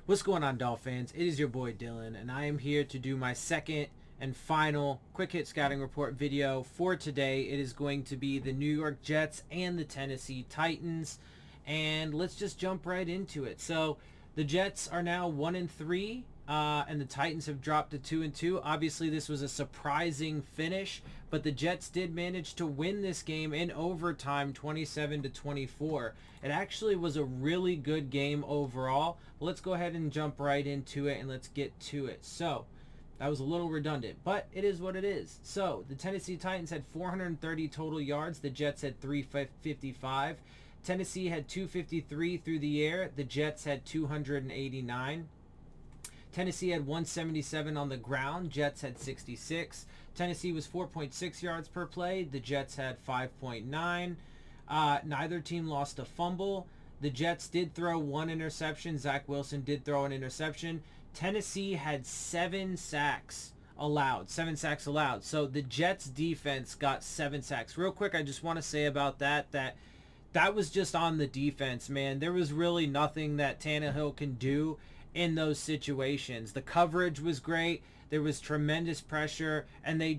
What's going on, Dolphins? It is your boy Dillon, and I am here to do my second and final quick hit scouting report video for today. It is going to be the New York Jets and the Tennessee Titans, and let's just jump right into it. So the Jets are now 1-3, and the Titans have dropped to 2-2. Obviously, this was a surprising finish, but the Jets did manage to win this game in overtime, 27-24. It actually was a really good game overall. Let's go ahead and jump right into it, and let's get to it. So that was a little redundant, but it is what it is. So the Tennessee Titans had 430 total yards. The Jets had 355. Tennessee had 253 through the air. The Jets had 289. Tennessee had 177 on the ground. Jets had 66. Tennessee was 4.6 yards per play. The Jets had 5.9. Neither team lost a fumble. The Jets did throw one interception. Zach Wilson did throw an interception. Tennessee had 7 sacks allowed. 7 sacks allowed. So the Jets defense got 7 sacks. Real quick, I just want to say about that was just on the defense, man. There was really nothing that Tannehill can do in those situations. The coverage was great. There was tremendous pressure, and they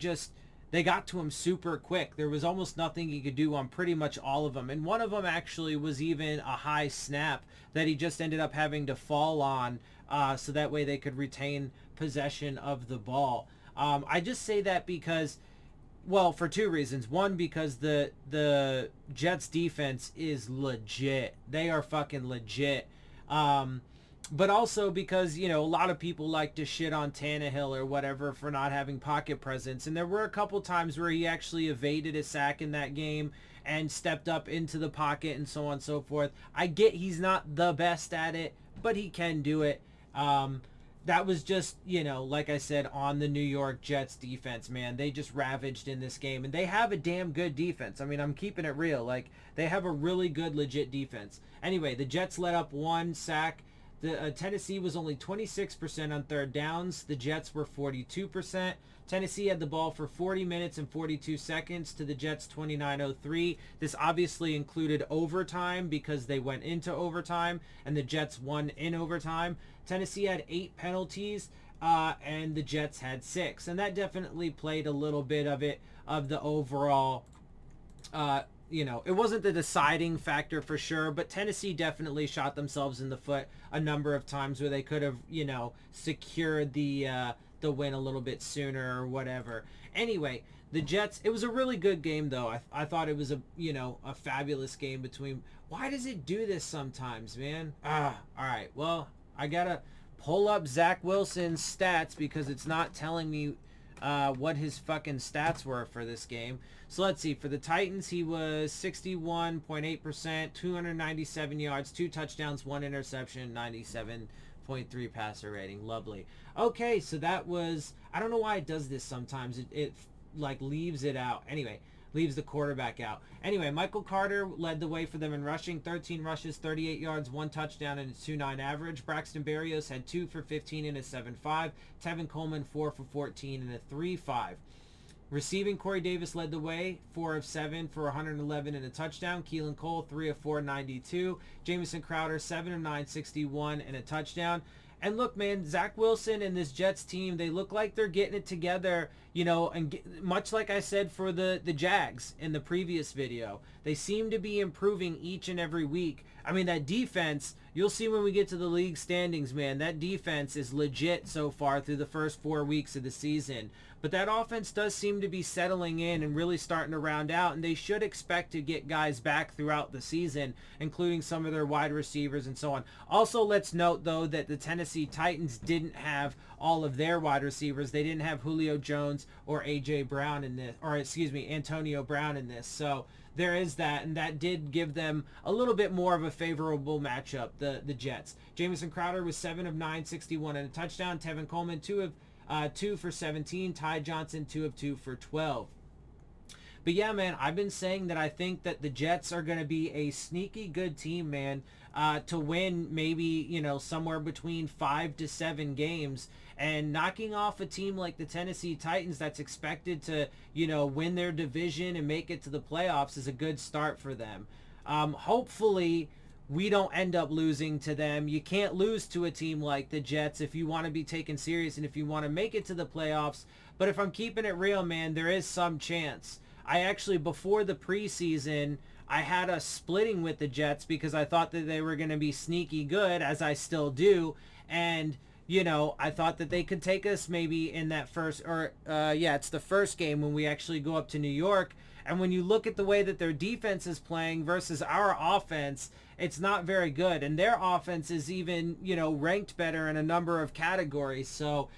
got to him super quick. There was almost nothing he could do on pretty much all of them. And one of them actually was even a high snap that he just ended up having to fall on, so that way they could retain possession of the ball. I just say that because, well, for 2 reasons. One, because the Jets defense is legit. They are fucking legit. But also because, a lot of people like to shit on Tannehill or whatever for not having pocket presence. And there were a couple times where he actually evaded a sack in that game and stepped up into the pocket and so on and so forth. I get he's not the best at it, but he can do it. That was just, like I said, on the New York Jets defense, man. They just ravaged in this game. And they have a damn good defense. I mean, I'm keeping it real. Like, they have a really good, legit defense. Anyway, the Jets let up 1 sack. The Tennessee was only 26% on third downs. The Jets were 42%. Tennessee had the ball for 40 minutes and 42 seconds to the Jets 29:03. This obviously included overtime because they went into overtime, and the Jets won in overtime. Tennessee had 8 penalties, and the Jets had 6. And that definitely played a little bit of the overall it wasn't the deciding factor for sure, but Tennessee definitely shot themselves in the foot a number of times where they could have, secured the win a little bit sooner or whatever. Anyway, the Jets, it was a really good game though. I thought it was a fabulous game between. Why does it do this sometimes, man? All right. Well, I got to pull up Zach Wilson's stats because it's not telling me what his fucking stats were for this game. So let's see. For the Titans, he was 61.8%, 297 yards, 2 touchdowns, 1 interception, 97.3 passer rating. Lovely. Okay, so that was, I don't know why it does this sometimes. It like leaves it out. Anyway, leaves the quarterback out. Anyway, Michael Carter led the way for them in rushing. 13 rushes, 38 yards, 1 touchdown, and a 2.9 average. Braxton Berrios had 2 for 15 and a 7.5. Tevin Coleman, 4 for 14 and a 3.5. Receiving, Corey Davis led the way, 4 of 7 for 111 and a touchdown. Keelan Cole, 3 of 4, 92. Jamison Crowder, 7 of 9, 61 and a touchdown. And look, man, Zach Wilson and this Jets team, they look like they're getting it together, and much like I said for the Jags in the previous video, they seem to be improving each and every week. I mean, that defense, you'll see when we get to the league standings, man, that defense is legit so far through the first 4 weeks of the season. But that offense does seem to be settling in and really starting to round out, and they should expect to get guys back throughout the season, including some of their wide receivers and so on. Also, let's note, though, that the Tennessee Titans didn't have all of their wide receivers. They didn't have Julio Jones or A.J. Brown in this, or excuse me, Antonio Brown in this. So there is that, and that did give them a little bit more of a favorable matchup, the Jets. Jamison Crowder was 7 of 9, 61 and a touchdown. Tevin Coleman, 2 for 17. Ty Johnson, 2 of 2 for 12. But yeah, man, I've been saying that I think that the Jets are going to be a sneaky good team, man, to win maybe, somewhere between 5 to 7 games. And knocking off a team like the Tennessee Titans that's expected to, win their division and make it to the playoffs is a good start for them. Hopefully we don't end up losing to them. You can't lose to a team like the Jets if you want to be taken serious and if you want to make it to the playoffs. But if I'm keeping it real, man, there is some chance. I actually, before the preseason, I had us splitting with the Jets because I thought that they were going to be sneaky good, as I still do. And, you know, I thought that they could take us maybe in that first, or, it's the first game when we actually go up to New York. And when you look at the way that their defense is playing versus our offense, it's not very good. And their offense is even, you know, ranked better in a number of categories. So,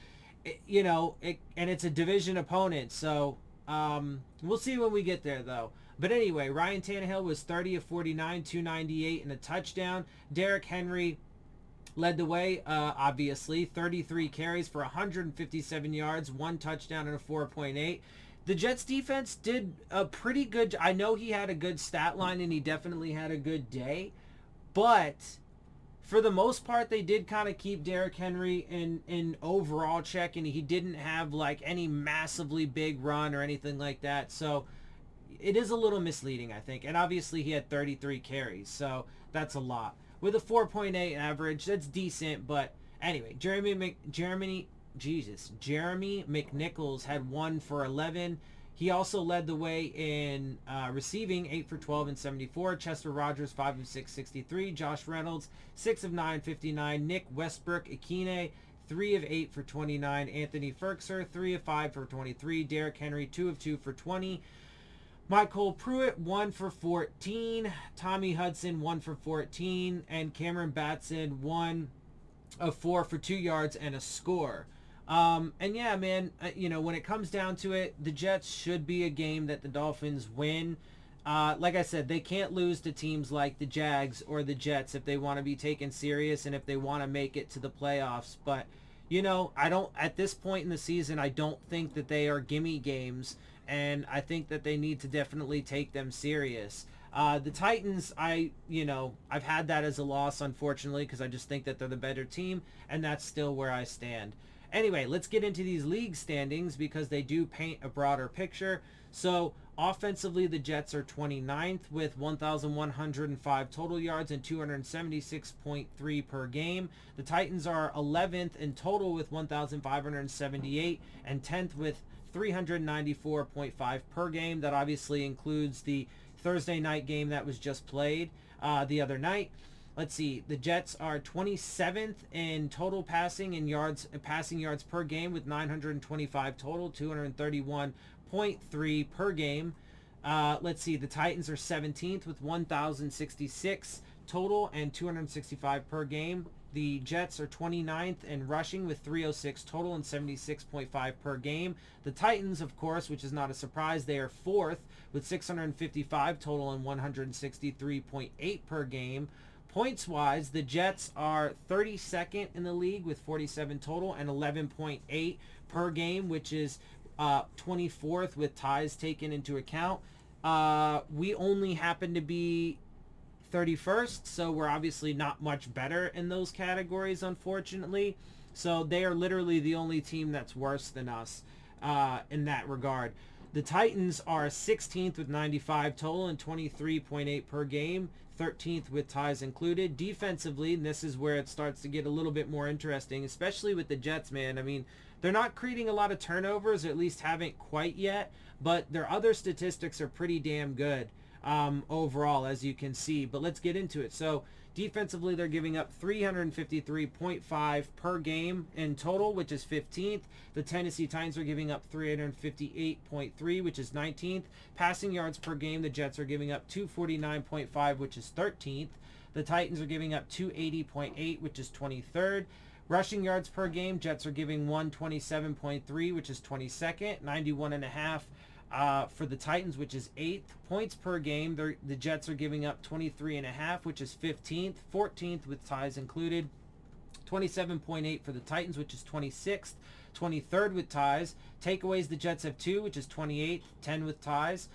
and it's a division opponent. So, we'll see when we get there, though. But anyway, Ryan Tannehill was 30 of 49, 298, and a touchdown. Derrick Henry led the way, obviously. 33 carries for 157 yards, 1 touchdown, and a 4.8. The Jets defense did a pretty good. I know he had a good stat line and he definitely had a good day, but for the most part, they did kind of keep Derrick Henry in overall check, and he didn't have like any massively big run or anything like that. So it is a little misleading, I think. And obviously he had 33 carries, so that's a lot. With a 4.8 average, that's decent, but anyway, Jeremy McNichols had 1 for 11. He also led the way in receiving, 8 for 12 and 74. Chester Rogers, 5 of 6, 63. Josh Reynolds, 6 of 9, 59. Nick Westbrook-Ikine, 3 of 8 for 29. Anthony Ferkser, 3 of 5 for 23. Derrick Henry, 2 of 2 for 20. Michael Pruitt, 1 for 14. Tommy Hudson, 1 for 14. And Cameron Batson, 1 of 4 for 2 yards and a score. And yeah, man, when it comes down to it, the Jets should be a game that the Dolphins win. Like I said, they can't lose to teams like the Jags or the Jets if they want to be taken serious and if they want to make it to the playoffs. But, at this point in the season, I don't think that they are gimme games, and I think that they need to definitely take them serious. The Titans, I've had that as a loss, unfortunately, because I just think that they're the better team, and that's still where I stand. Anyway, let's get into these league standings because they do paint a broader picture. So, offensively, the Jets are 29th with 1,105 total yards and 276.3 per game. The Titans are 11th in total with 1,578 and 10th with 394.5 per game. That obviously includes the Thursday night game that was just played the other night. Let's see. The Jets are 27th in total passing yards per game with 925 total, 231.3 per game. Let's see. The Titans are 17th with 1,066 total and 265 per game. The Jets are 29th in rushing with 306 total and 76.5 per game. The Titans, of course, which is not a surprise, they are 4th with 655 total and 163.8 per game. Points-wise, the Jets are 32nd in the league with 47 total and 11.8 per game, which is 24th with ties taken into account. We only happen to be 31st, so we're obviously not much better in those categories, unfortunately. So they are literally the only team that's worse than us in that regard. The Titans are 16th with 95 total and 23.8 per game, 13th with ties included. Defensively, and this is where it starts to get a little bit more interesting, especially with the Jets, man. I mean, they're not creating a lot of turnovers, or at least haven't quite yet, but their other statistics are pretty damn good overall, as you can see. But let's get into it. So defensively, they're giving up 353.5 per game in total, which is 15th. The Tennessee Titans are giving up 358.3, which is 19th. Passing yards per game, the Jets are giving up 249.5, which is 13th. The Titans are giving up 280.8, which is 23rd. Rushing yards per game, Jets are giving 127.3, which is 22nd. 91.5 for the Titans, which is 8th. Points per game, the Jets are giving up 23.5, which is 15th. 14th with ties included. 27.8 for the Titans, which is 26th. 23rd with ties. Takeaways, the Jets have 2, which is 28th. 10 with ties.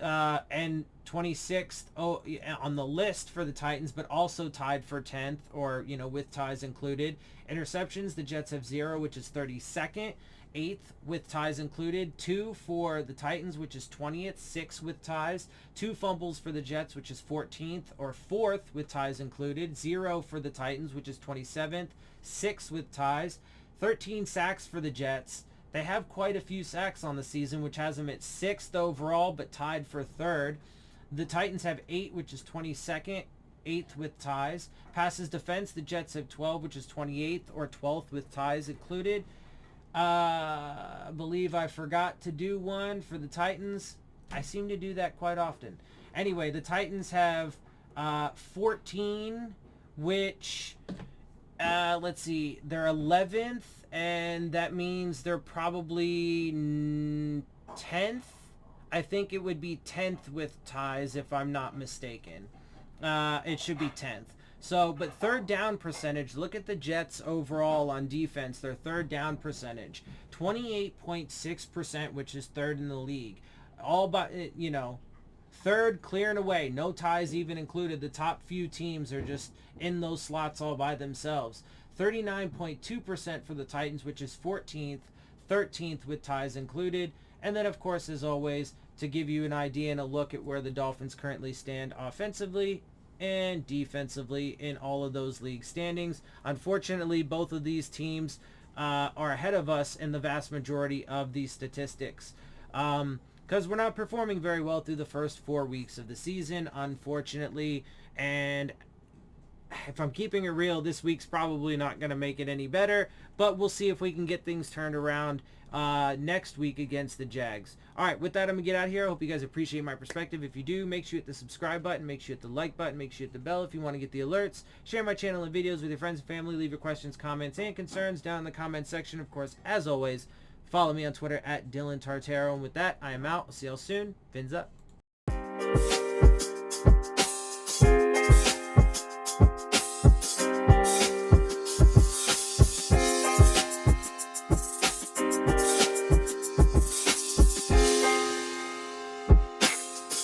and 26th on the list for the Titans, but also tied for 10th, or, you know, with ties included. Interceptions, the Jets have 0, which is 32nd. 8th with ties included. 2 for the Titans, which is 20th. 6 with ties. 2 fumbles for the Jets, which is 14th, or 4th with ties included. 0 for the Titans, which is 27th. 6 with ties. 13 sacks for the Jets. They have quite a few sacks on the season, which has them at 6th overall, but tied for 3rd. The Titans have 8, which is 22nd, 8th with ties. Passes defense, the Jets have 12, which is 28th, or 12th with ties included. I believe I forgot to do one for the Titans. I seem to do that quite often. Anyway, the Titans have 14, which, let's see, they're 11th, and that means they're probably 10th. I think it would be 10th with ties if I'm not mistaken. It should be 10th. So, but third down percentage, look at the Jets overall on defense. Their third down percentage, 28.6%, which is 3rd in the league. All but, you know, 3rd clear and away, no ties even included. The top few teams are just in those slots all by themselves. 39.2% for the Titans, which is 14th, 13th with ties included. And then, of course, as always, to give you an idea and a look at where the Dolphins currently stand offensively and defensively in all of those league standings. Unfortunately, both of these teams are ahead of us in the vast majority of these statistics, because we're not performing very well through the first 4 weeks of the season, unfortunately. And if I'm keeping it real, this week's probably not going to make it any better, but we'll see if we can get things turned around next week against the Jags. All right, with that, I'm going to get out of here. I hope you guys appreciate my perspective. If you do, make sure you hit the subscribe button, make sure you hit the like button, make sure you hit the bell if you want to get the alerts. Share my channel and videos with your friends and family. Leave your questions, comments, and concerns down in the comment section. Of course, as always, follow me on Twitter at DillonTartaro. And with that, I am out. I'll see y'all soon. Fins up.